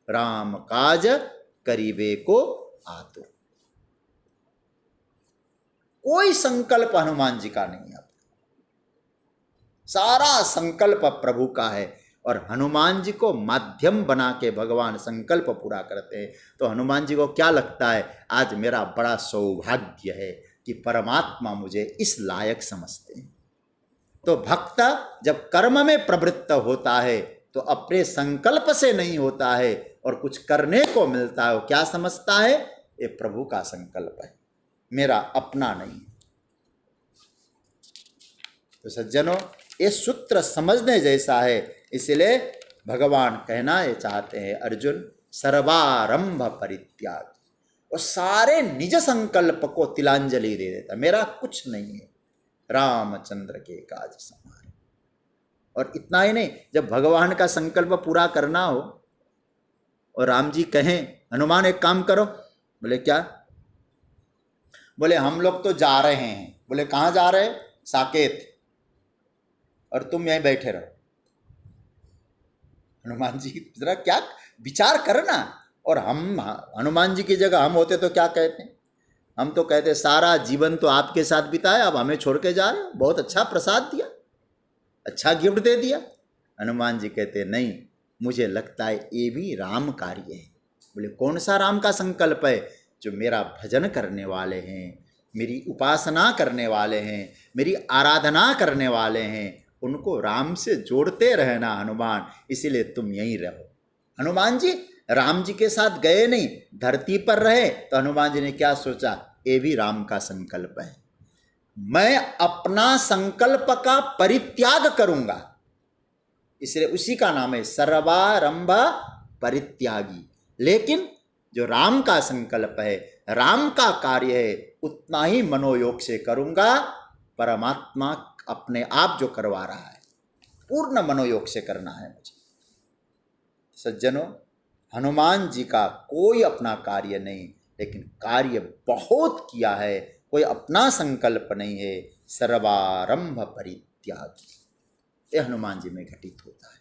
राम काज करीबे को आतो। कोई संकल्प हनुमान जी का नहीं है, सारा संकल्प प्रभु का है। और हनुमान जी को माध्यम बना के भगवान संकल्प पूरा करते हैं। तो हनुमान जी को क्या लगता है, आज मेरा बड़ा सौभाग्य है कि परमात्मा मुझे इस लायक समझते हैं। तो भक्त जब कर्म में प्रवृत्त होता है तो अपने संकल्प से नहीं होता है और कुछ करने को मिलता है, वो क्या समझता है, ये प्रभु का संकल्प है, मेरा अपना नहीं। तो सज्जनों, ये सूत्र समझने जैसा है। इसलिए भगवान कहना ये चाहते हैं, अर्जुन सर्वारंभ परित्याग, और सारे निज संकल्प को तिलांजलि दे देता, मेरा कुछ नहीं है, रामचंद्र के काज संभाले। और इतना ही नहीं, जब भगवान का संकल्प पूरा करना हो और राम जी कहें, हनुमान एक काम करो, बोले क्या? बोले, हम लोग तो जा रहे हैं। बोले, कहाँ जा रहे? साकेत, और तुम यहीं बैठे रहो। हनुमान जी जरा क्या विचार करना। और हम हनुमान जी की जगह हम होते तो क्या कहते हैं? हम तो कहते, सारा जीवन तो आपके साथ बिताया, अब हमें छोड़ के जा रहे हो, बहुत अच्छा प्रसाद दिया, अच्छा गिफ्ट दे दिया। हनुमान जी कहते, नहीं, मुझे लगता है ये भी राम कार्य है। बोले, कौन सा राम का संकल्प है? जो मेरा भजन करने वाले हैं, मेरी उपासना करने वाले हैं, मेरी आराधना करने वाले हैं, उनको राम से जोड़ते रहना हनुमान, इसीलिए तुम यहीं रहो। हनुमान जी राम जी के साथ गए नहीं, धरती पर रहे। तो हनुमान जी ने क्या सोचा, ये भी राम का संकल्प है, मैं अपना संकल्प का परित्याग करूंगा। इसलिए उसी का नाम है सर्वारंभ परित्यागी। लेकिन जो राम का संकल्प है, राम का कार्य है, उतना ही मनोयोग से करूंगा। परमात्मा अपने आप जो करवा रहा है, पूर्ण मनोयोग से करना है मुझे। सज्जनों, हनुमान जी का कोई अपना कार्य नहीं, लेकिन कार्य बहुत किया है, कोई अपना संकल्प नहीं है। सर्वारंभ परित्यागी, ये हनुमान जी में घटित होता है।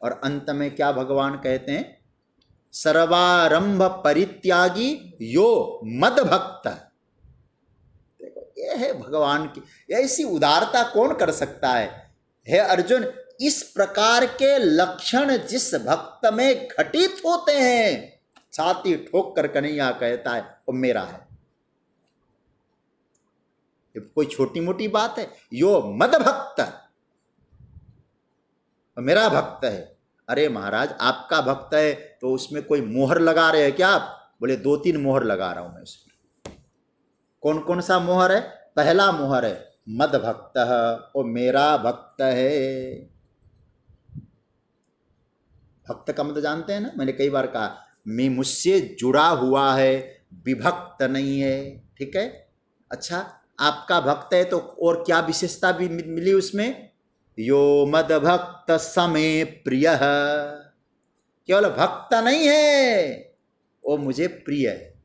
और अंत में क्या भगवान कहते हैं, सर्वारंभ परित्यागी यो मद भक्त। देखो, ये है भगवान की ऐसी उदारता, कौन कर सकता है? हे अर्जुन, इस प्रकार के लक्षण जिस भक्त में घटित होते हैं, छाती ठोक कर कन्हैया कहता है वो मेरा है। ये कोई छोटी मोटी बात है? यो मद भक्त, और मेरा भक्त है। अरे महाराज, आपका भक्त है तो उसमें कोई मोहर लगा रहे हैं क्या आप? बोले 2-3 मोहर लगा रहा हूं मैं उसमें। कौन कौन सा मोहर है? पहला मोहर है मद भक्त, वो मेरा भक्त है। भक्त का मतलब जानते हैं ना, मैंने कई बार कहा, मैं मुझसे जुड़ा हुआ है, विभक्त नहीं है। ठीक है। अच्छा, आपका भक्त है तो और क्या विशेषता भी मिली उसमें? यो मद भक्त समे प्रिय, केवल भक्त नहीं है, वो मुझे प्रिय है।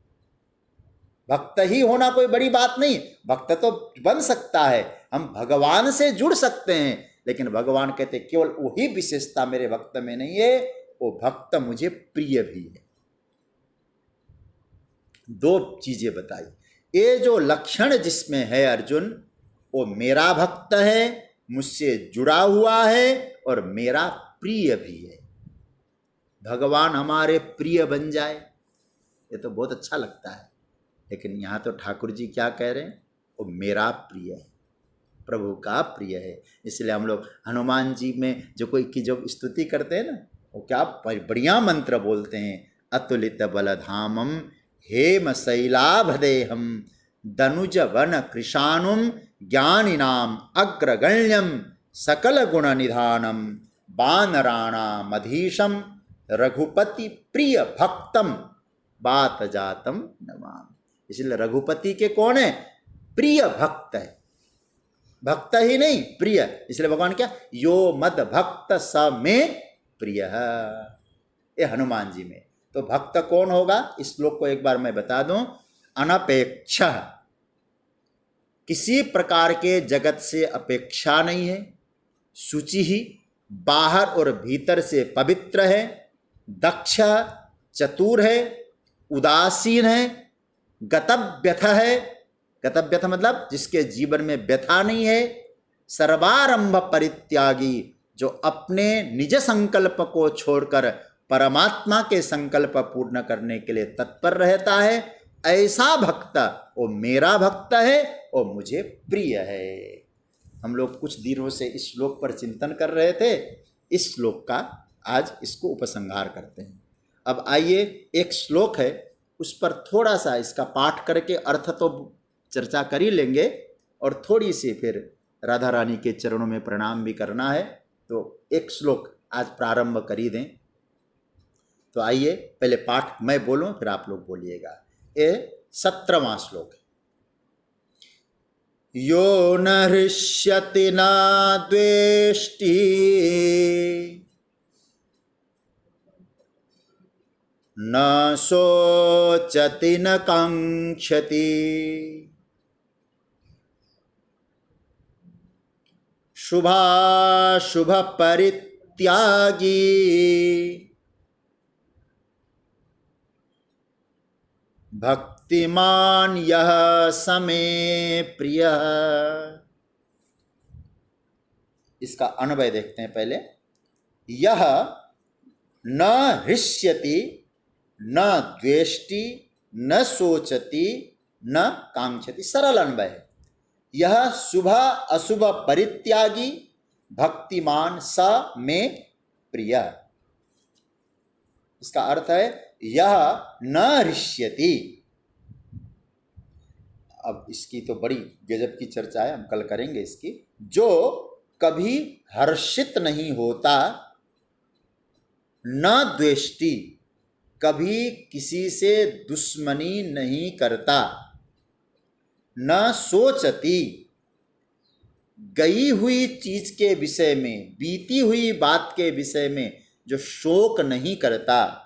भक्त ही होना कोई बड़ी बात नहीं, भक्त तो बन सकता है, हम भगवान से जुड़ सकते हैं, लेकिन भगवान कहते केवल वही विशेषता मेरे भक्त में नहीं है, वो भक्त मुझे प्रिय भी है। 2 चीजें बताई। ये जो लक्षण जिसमें है अर्जुन, वो मेरा भक्त है, मुझसे जुड़ा हुआ है और मेरा प्रिय भी है। भगवान हमारे प्रिय बन जाए, ये तो बहुत अच्छा लगता है। लेकिन यहाँ तो ठाकुर जी क्या कह रहे हैं? वो मेरा प्रिय है, प्रभु का प्रिय है। इसलिए हम लोग हनुमान जी में जो कोई की जो स्तुति करते हैं ना, वो क्या बढ़िया मंत्र बोलते हैं। अतुलित बलधामम हेम शैलाभदेहम दनुज वन कृशानुम ज्ञानिनाम अग्रगण्यम सकल गुण निधानम वानराणामधीशम रघुपति प्रिय भक्तम बात जातम नमामि। इसलिए रघुपति के कौन है? प्रिय भक्त है, भक्त ही नहीं प्रिय। इसलिए भगवान क्या, यो मद भक्त स में प्रिय, ये हनुमान जी में। तो भक्त कौन होगा? इस श्लोक को एक बार मैं बता दूं। अनपेक्ष, किसी प्रकार के जगत से अपेक्षा नहीं है, शुचि ही, बाहर और भीतर से पवित्र है, दक्ष, चतुर है, उदासीन है, गतव्यथ है। गतव्यथ मतलब जिसके जीवन में व्यथा नहीं है, सर्वारंभ परित्यागी, जो अपने निज संकल्प को छोड़कर परमात्मा के संकल्प पूर्ण करने के लिए तत्पर रहता है, ऐसा भक्त वो मेरा भक्त है और मुझे प्रिय है। हम लोग कुछ दिनों से इस श्लोक पर चिंतन कर रहे थे, इस श्लोक का आज इसको उपसंहार करते हैं। अब आइए, एक श्लोक है उस पर थोड़ा सा इसका पाठ करके अर्थ तो चर्चा कर ही लेंगे, और थोड़ी सी फिर राधा रानी के चरणों में प्रणाम भी करना है। तो एक श्लोक आज प्रारंभ कर ही दें। तो आइए, पहले पाठ मैं बोलूं फिर आप लोग बोलिएगा। ये 17वां श्लोक है। यो न हृष्यति न द्वेष्टि न शोचति न कांक्षति शुभाशुभ परित्यागी भक्तिमान यह समे प्रिय। इसका अन्वय देखते हैं पहले। यह न हृष्यति न द्वेष्टि न शोचति न कांक्षति, सरल अन्वय है। यह शुभ अशुभ परित्यागी भक्तिमान स में प्रिय। इसका अर्थ है यह न हृष्यति। अब इसकी तो बड़ी गजब की चर्चा है, हम कल करेंगे इसकी। जो कभी हर्षित नहीं होता, न द्वेष्टि, कभी किसी से दुश्मनी नहीं करता, न सोचती, गई हुई चीज के विषय में, बीती हुई बात के विषय में जो शोक नहीं करता,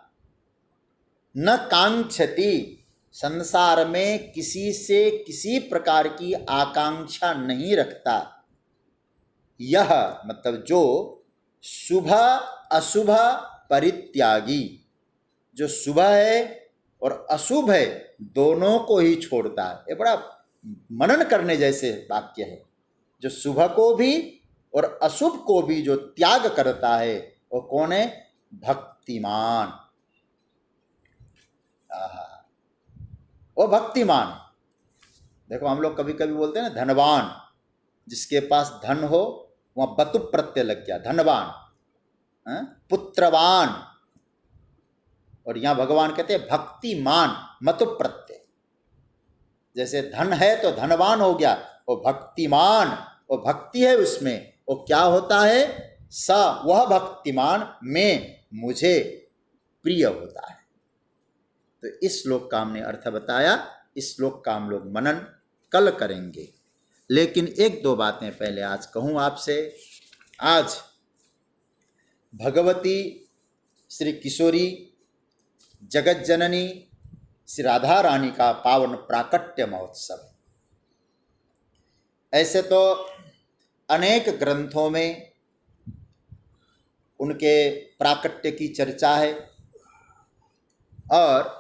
न कांक्षति, संसार में किसी से किसी प्रकार की आकांक्षा नहीं रखता। यह मतलब जो शुभ अशुभ परित्यागी, जो शुभ है और अशुभ है दोनों को ही छोड़ता है। ये बड़ा मनन करने जैसे वाक्य है। जो शुभ को भी और अशुभ को भी जो त्याग करता है वो कौन है? भक्तिमान। वो भक्तिमान। देखो, हम लोग कभी कभी बोलते हैं ना धनवान, जिसके पास धन हो वहाँ बतु प्रत्यय लग गया, धनवान। पुत्रवान, और यहाँ भगवान कहते हैं भक्तिमान, मत प्रत्यय। जैसे धन है तो धनवान हो गया, वो भक्तिमान, वो भक्ति है उसमें, वो क्या होता है, सा वह भक्तिमान में मुझे प्रिय होता है। तो इस श्लोक का हमने अर्थ बताया, इस श्लोक का हम लोग मनन कल करेंगे। लेकिन एक दो बातें पहले आज कहूँ आपसे। आज भगवती श्री किशोरी जगत जननी श्री राधा रानी का पावन प्राकट्य महोत्सव। ऐसे तो अनेक ग्रंथों में उनके प्राकट्य की चर्चा है, और